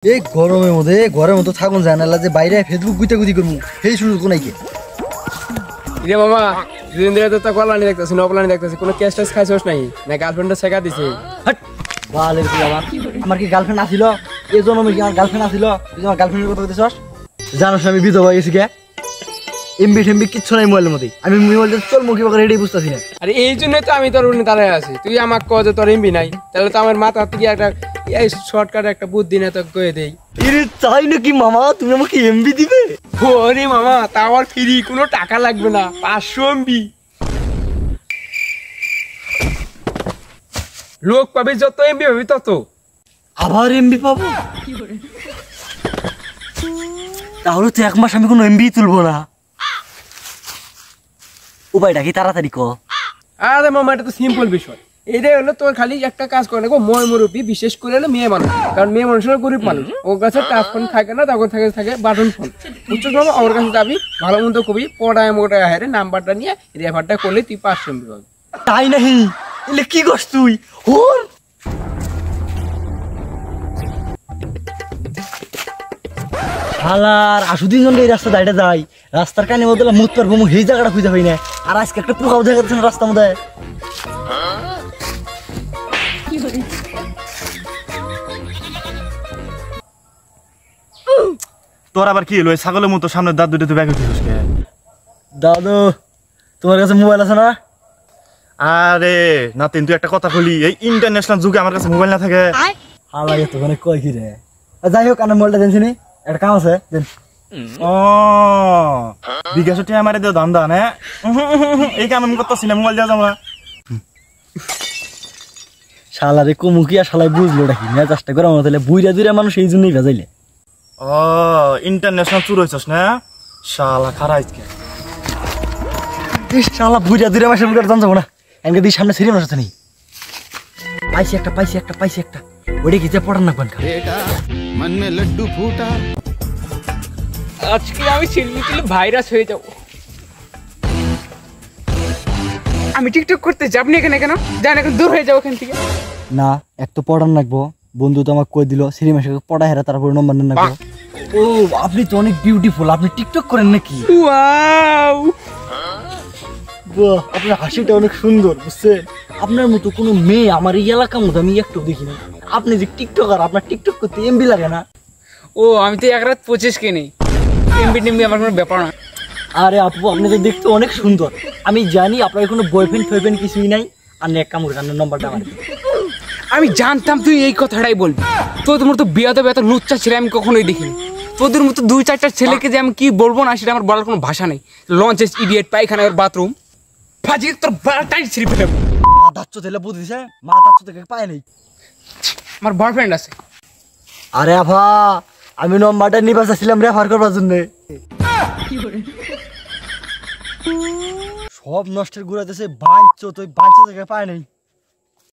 এই গরমের মধ্যে ঘরের মতো থাকুন যায় না, যে বাইরে ফেসবুক গুইতে করবো সেই শুরু কোন নাকি রে মামা দুদিন ধরে তো তা কলানি দেখতেছি নকলানি দেখতেছি কোনো কেস টেস খাইছস নাই না গার্লফ্রেন্ডে শেখা দিছে হাট বালের কি আমার কি গার্লফ্রেন্ড আছিল এই জন্মে কি আমার গার্লফ্রেন্ড আছিল তুই আমার গার্লফ্রেন্ডের কথা কইতেছস জানোস আমি বিধবা হয়ে গেছি কে এমবি কিচ্ছু নাই মোবাইলের মধ্যে আমি মোবাইলটা চল মুখি বাকা রেডি বুঝতাছি না আরে এই জন্য তো আমি তোর উনি দাঁড়ায় আছি তুই আমাকে কও যে তোর এমবি নাই তাহলে তো আমার মাথা থেকে একটা এই শর্টকাট একটা বুদ্ধি না তো কয়ে দেই আরে তাই নাকি মামা তুমি আমাকে এমবি দিবে ওরে মামা তা আমার ফ্রি কোনো টাকা লাগবে না 500 এমবি লোক পাবে যত এমবি পাবি তত আবার এমবি পাবো তাহলে তো এক মাস আমি কোনো এমবি তুলবো না উপায়টা কি তাড়াতাড়ি কর আরে মামা এটা তো সিম্পল বিষয় এটাই হলো তোর খালি একটা কাজ করে নেবো মই মুরব্বী বিশেষ করে হলো মেয়ে মানুষ কারণ মেয়ে মানুষের গরিব মানুষ ওর কাছে টাচ ফোন থাকে না তখন থাকে বাটন ফোন বুঝছিস মামা ওর কাছে যাবি ভালো মন্দ কবি পড়ায় মোটায় হারে নাম্বারটা নিয়ে রেফারটা করলে তুই 500 এমবি পাবি তাই নাহি এলে কি করছ তুই হোর হালার আসুদিন জন এই রাস্তা দাইটা যাই রাস্তার কানে বদলা মুত পারবো মু এই জায়গাটা খুঁজে পাই না আর আজকে একটা পোকাও দেখা যাচ্ছে না রাস্তার মধ্যে তোর আবার কি হলো ছাগলের মতো সামনে দাঁত দুটো ব্যাগ উঠিস কে দাদু তোমার কাছে মোবাইল আছে না আরে নাতিন তুই একটা কথা বলি এই ইন্টারন্যাশনাল যুগে আমার কাছে মোবাইল না থাকে হালাই তো মানে কই কি রে যাই হোক আমার মোবাইলটা দেনছিনি একটা কাম আছে দেন ও বিকাশটি আমারে দে ধান্দা না এই কাম আমি করতেছিলাম মোবাইল দেওয়া যাবো না শালারে কমুকি আর শালাই বুঝলো নাকি মেজাজটা গরম হতে বুইরা দুইরা মানুষ এই জন্যই ভেজাইলে ও ইন্টারন্যাশনাল চুর হইছস না শালা খারাইছকে শালা বুইরা দুইরা মাসের মুখে জান যাবো না এনকে দিই সামনে সিরিয়াস আছে নেই পাইছি একটা ওরে কি যা পড়ান না কোন খা मन में लड्डू फूटा আজকে আমি সিলমিটিলে ভাইরাস হয়ে যাব আমি টিকটক করতে যাব না এখানে কেন জান এখন দূর হয়ে যাও এখান থেকে না এক তো পড়ান লাগবো বন্ধু তো আমাকে কই দিল সিরিয়াসকে পড়া হেরা তারপর নম্বর নেন লাগবো ও আপনি তো অনেক বিউটিফুল আপনি টিকটক করেন নাকি ওয়াও বাহ আপনার হাসিটা অনেক সুন্দর বুঝছেন আপনার মতো কোনো মেয়ে আমার এই এলাকার মধ্যে আমি একটু দেখি না আপনি যে টিকটকার আপনার টিকটক করতে এমবি লাগে না ও আমি তো এক রাত 25 কে নেই এমবি টিমবি আমার কোনো ব্যাপার না আরে আপু আপনি তো দেখতে অনেক সুন্দর আমি জানি আপনার কোনো বয়ফ্রেন্ড কিছুই নাই আর এক কামড় কান্নার নম্বরটা আমার আমি জানতাম তুই এই কথাটাই বলবি তোদের মতো বিয়াতে বেতা লুচ্চা ছেলে আমি কখনোই দেখিনি তোদের মতো 2-4টা ছেলেকে যে আমি কি বলবো না সেটা আমার বলার কোনো ভাষা নেই লঞ্চেস ইডিয়েট পায়খানা আর বাথরুম ফাজি তোর বালটাই ছিঁড়ে ফেলে মা দাচ্ছ তেলে বুঝিস মা দাচ্ছ থেকে পায় নাই আমার বয়ফ্রেন্ড আছে আরে আভা আমি নম্বরটা নিবা চাইছিলাম রেফার করবার জন্য সব নষ্টের ঘুরাতেছে বাঁচছো তুই বাঁচো থেকে পায় নাই